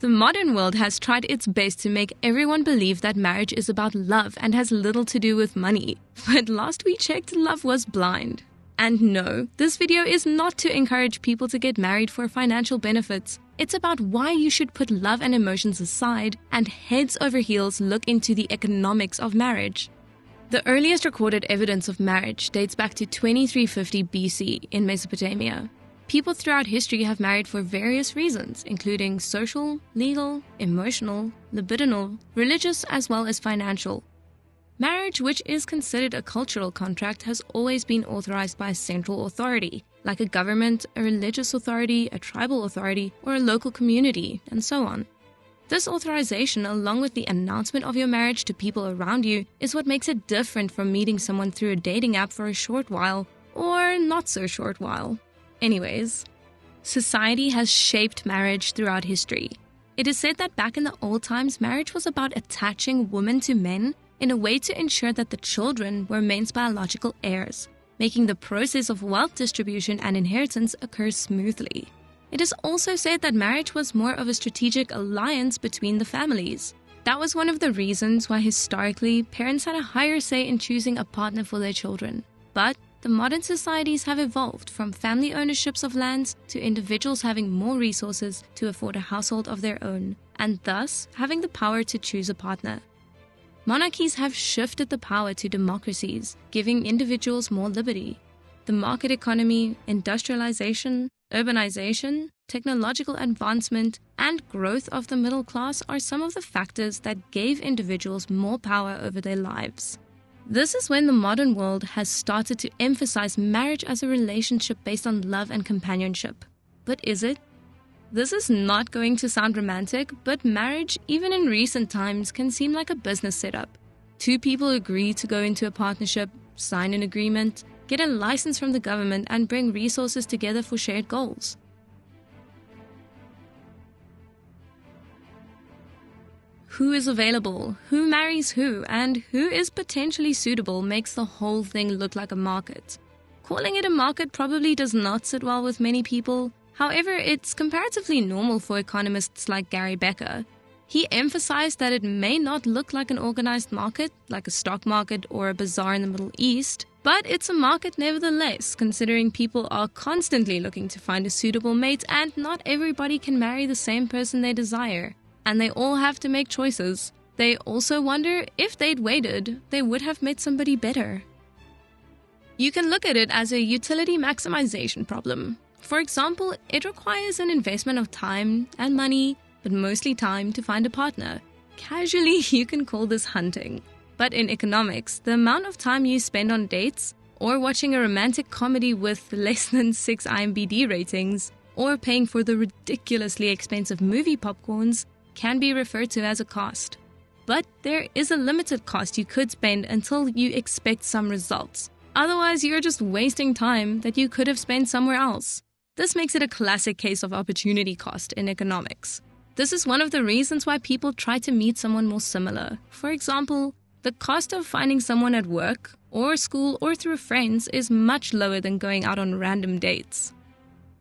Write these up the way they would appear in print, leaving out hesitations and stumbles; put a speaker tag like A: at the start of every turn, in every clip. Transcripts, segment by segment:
A: The modern world has tried its best to make everyone believe that marriage is about love and has little to do with money. But last we checked, love was blind. And no, this video is not to encourage people to get married for financial benefits. It's about why you should put love and emotions aside and heads over heels look into the economics of marriage. The earliest recorded evidence of marriage dates back to 2350 BC in Mesopotamia. People throughout history have married for various reasons, including social, legal, emotional, libidinal, religious, as well as financial. Marriage, which is considered a cultural contract, has always been authorized by a central authority, like a government, a religious authority, a tribal authority, or a local community, and so on. This authorization, along with the announcement of your marriage to people around you, is what makes it different from meeting someone through a dating app for a short while, or not so short while. Anyways, society has shaped marriage throughout history. It is said that back in the old times, marriage was about attaching women to men in a way to ensure that the children were men's biological heirs, making the process of wealth distribution and inheritance occur smoothly. It is also said that marriage was more of a strategic alliance between the families. That was one of the reasons why historically parents had a higher say in choosing a partner for their children. But the modern societies have evolved from family ownerships of lands to individuals having more resources to afford a household of their own, and thus having the power to choose a partner. Monarchies have shifted the power to democracies, giving individuals more liberty. The market economy, industrialization, urbanization, technological advancement, and growth of the middle class are some of the factors that gave individuals more power over their lives. This is when the modern world has started to emphasize marriage as a relationship based on love and companionship. But is it? This is not going to sound romantic, but marriage, even in recent times, can seem like a business setup. Two people agree to go into a partnership, sign an agreement, get a license from the government, and bring resources together for shared goals. Who is available, who marries who, and who is potentially suitable makes the whole thing look like a market. Calling it a market probably does not sit well with many people. However, it's comparatively normal for economists like Gary Becker. He emphasized that it may not look like an organized market, like a stock market or a bazaar in the Middle East, but it's a market nevertheless, considering people are constantly looking to find a suitable mate and not everybody can marry the same person they desire. And they all have to make choices. They also wonder if they'd waited, they would have met somebody better. You can look at it as a utility maximization problem. For example, it requires an investment of time and money, but mostly time to find a partner. Casually, you can call this hunting. But in economics, the amount of time you spend on dates, or watching a romantic comedy with less than 6 IMDb ratings, or paying for the ridiculously expensive movie popcorns, can be referred to as a cost. But there is a limited cost you could spend until you expect some results. Otherwise, you're just wasting time that you could have spent somewhere else. This makes it a classic case of opportunity cost in economics. This is one of the reasons why people try to meet someone more similar. For example, the cost of finding someone at work, or school, or through friends is much lower than going out on random dates.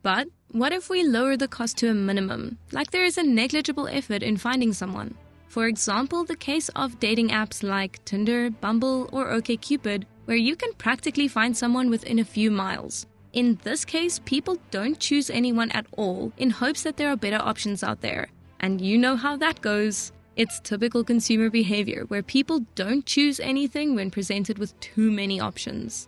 A: But what if we lower the cost to a minimum, like there is a negligible effort in finding someone? For example, the case of dating apps like Tinder, Bumble, or OkCupid, where you can practically find someone within a few miles. In this case, people don't choose anyone at all in hopes that there are better options out there. And you know how that goes. It's typical consumer behavior where people don't choose anything when presented with too many options.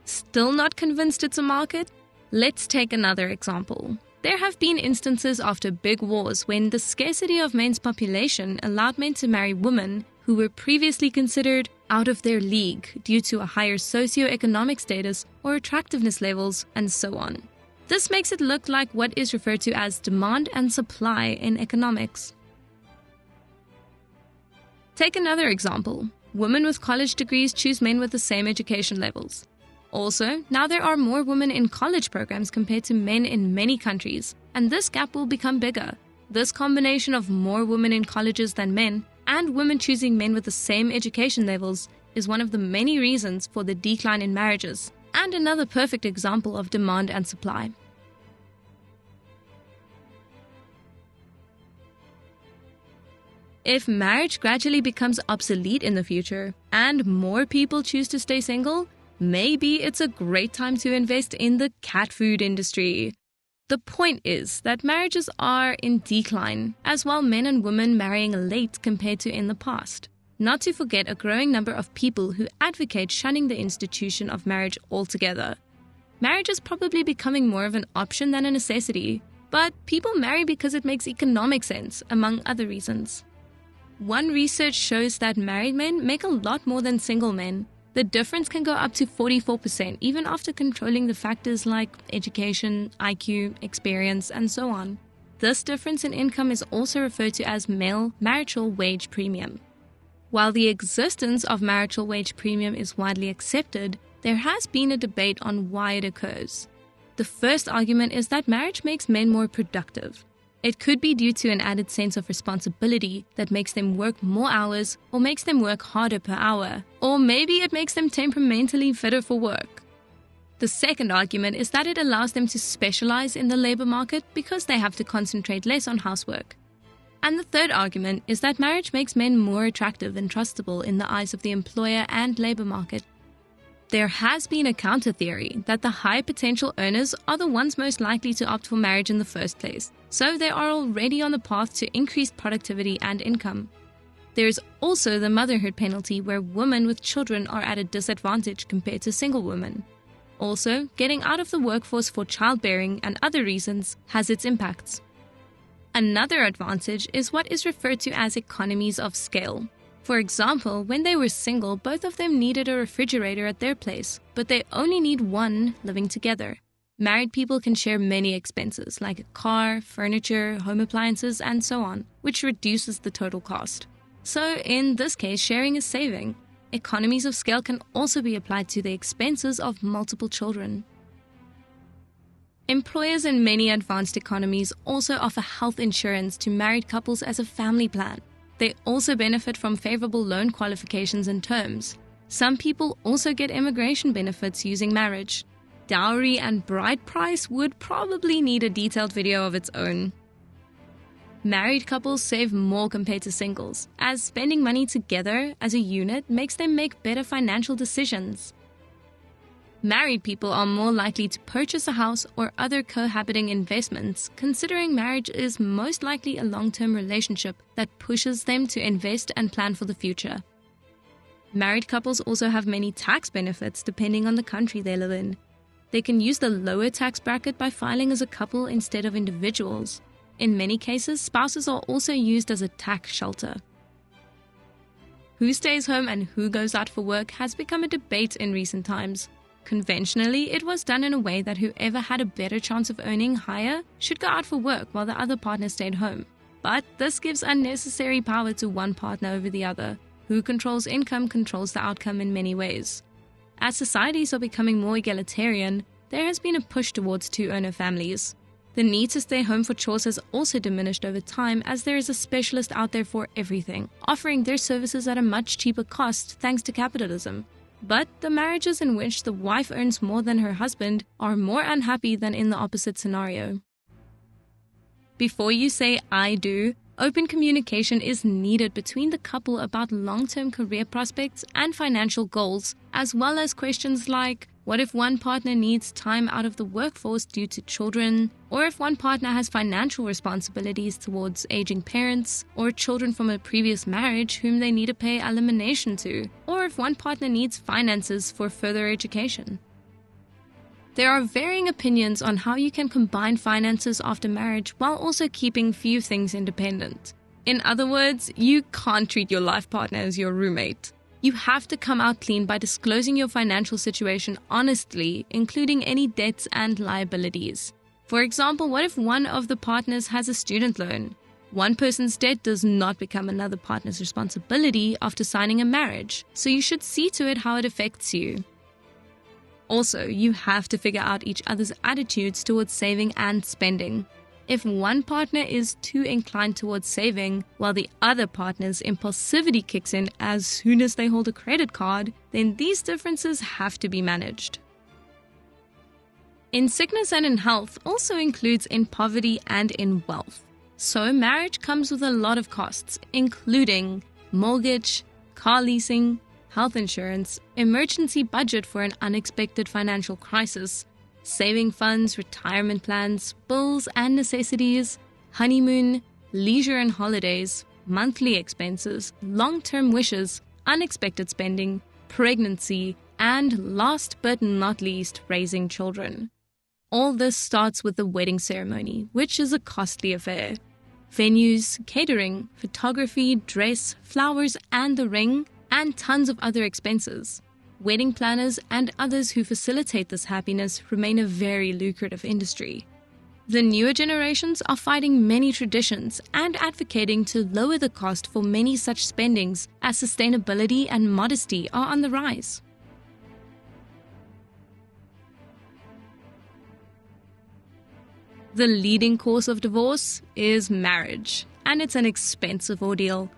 A: Still not convinced it's a market? Let's take another example. There have been instances after big wars when the scarcity of men's population allowed men to marry women who were previously considered out of their league due to a higher socioeconomic status or attractiveness levels, and so on. This makes it look like what is referred to as demand and supply in economics. Take another example. Women with college degrees choose men with the same education levels. Also, now there are more women in college programs compared to men in many countries, and this gap will become bigger. This combination of more women in colleges than men, and women choosing men with the same education levels, is one of the many reasons for the decline in marriages, and another perfect example of demand and supply. If marriage gradually becomes obsolete in the future and more people choose to stay single, maybe it's a great time to invest in the cat food industry. The point is that marriages are in decline, as while men and women marrying late compared to in the past. Not to forget a growing number of people who advocate shunning the institution of marriage altogether. Marriage is probably becoming more of an option than a necessity, but people marry because it makes economic sense, among other reasons. One research shows that married men make a lot more than single men. The difference can go up to 44%, even after controlling the factors like education, IQ, experience, and so on. This difference in income is also referred to as male marital wage premium. While the existence of marital wage premium is widely accepted, there has been a debate on why it occurs. The first argument is that marriage makes men more productive. It could be due to an added sense of responsibility that makes them work more hours or makes them work harder per hour, or maybe it makes them temperamentally fitter for work. The second argument is that it allows them to specialize in the labor market because they have to concentrate less on housework. And the third argument is that marriage makes men more attractive and trustable in the eyes of the employer and labor market. There has been a counter-theory that the high potential earners are the ones most likely to opt for marriage in the first place, so they are already on the path to increased productivity and income. There is also the motherhood penalty, where women with children are at a disadvantage compared to single women. Also, getting out of the workforce for childbearing and other reasons has its impacts. Another advantage is what is referred to as economies of scale. For example, when they were single, both of them needed a refrigerator at their place, but they only need one living together. Married people can share many expenses like a car, furniture, home appliances, and so on, which reduces the total cost. So in this case, sharing is saving. Economies of scale can also be applied to the expenses of multiple children. Employers in many advanced economies also offer health insurance to married couples as a family plan. They also benefit from favorable loan qualifications and terms. Some people also get immigration benefits using marriage. Dowry and bride price would probably need a detailed video of its own. Married couples save more compared to singles, as spending money together as a unit makes them make better financial decisions. Married people are more likely to purchase a house or other cohabiting investments, considering marriage is most likely a long-term relationship that pushes them to invest and plan for the future. Married couples also have many tax benefits depending on the country they live in. They can use the lower tax bracket by filing as a couple instead of individuals. In many cases, spouses are also used as a tax shelter. Who stays home and who goes out for work has become a debate in recent times. Conventionally, it was done in a way that whoever had a better chance of earning higher should go out for work while the other partner stayed home. But this gives unnecessary power to one partner over the other. Who controls income controls the outcome in many ways. As societies are becoming more egalitarian, there has been a push towards two-earner families. The need to stay home for chores has also diminished over time, as there is a specialist out there for everything, offering their services at a much cheaper cost thanks to capitalism. But the marriages in which the wife earns more than her husband are more unhappy than in the opposite scenario. Before you say "I do," open communication is needed between the couple about long-term career prospects and financial goals, as well as questions like, what if one partner needs time out of the workforce due to children? Or if one partner has financial responsibilities towards aging parents, or children from a previous marriage whom they need to pay elimination to? Or if one partner needs finances for further education? There are varying opinions on how you can combine finances after marriage while also keeping few things independent. In other words, you can't treat your life partner as your roommate. You have to come out clean by disclosing your financial situation honestly, including any debts and liabilities. For example, what if one of the partners has a student loan? One person's debt does not become another partner's responsibility after signing a marriage, so you should see to it how it affects you. Also, you have to figure out each other's attitudes towards saving and spending. If one partner is too inclined towards saving, while the other partner's impulsivity kicks in as soon as they hold a credit card, then these differences have to be managed. In sickness and in health also includes in poverty and in wealth. So marriage comes with a lot of costs, including mortgage, car leasing, health insurance, emergency budget for an unexpected financial crisis, saving funds, retirement plans, bills and necessities, honeymoon, leisure and holidays, monthly expenses, long-term wishes, unexpected spending, pregnancy, and last but not least, raising children. All this starts with the wedding ceremony, which is a costly affair. Venues, catering, photography, dress, flowers, and the ring, and tons of other expenses. Wedding planners and others who facilitate this happiness remain a very lucrative industry. The newer generations are fighting many traditions and advocating to lower the cost for many such spendings as sustainability and modesty are on the rise. The leading cause of divorce is marriage, and it's an expensive ordeal.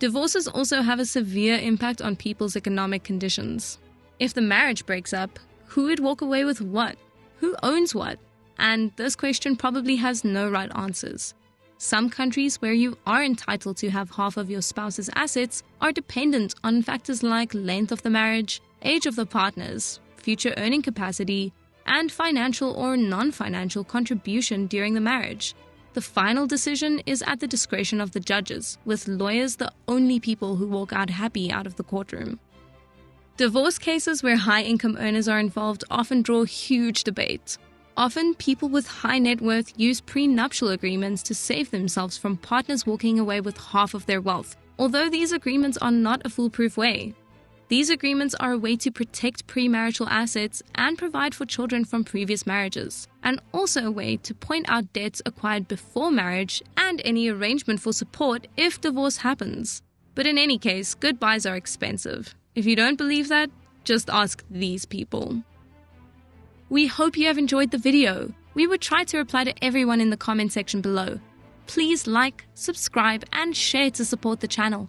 A: Divorces also have a severe impact on people's economic conditions. If the marriage breaks up, who would walk away with what? Who owns what? And this question probably has no right answers. Some countries where you are entitled to have half of your spouse's assets are dependent on factors like length of the marriage, age of the partners, future earning capacity, and financial or non-financial contribution during the marriage. The final decision is at the discretion of the judges, with lawyers the only people who walk out happy out of the courtroom. Divorce cases where high-income earners are involved often draw huge debate. Often, people with high net worth use prenuptial agreements to save themselves from partners walking away with half of their wealth, although these agreements are not a foolproof way. These agreements are a way to protect premarital assets and provide for children from previous marriages, and also a way to point out debts acquired before marriage and any arrangement for support if divorce happens. But in any case, goodbyes are expensive. If you don't believe that, just ask these people. We hope you have enjoyed the video. We would try to reply to everyone in the comment section below. Please like, subscribe, and share to support the channel.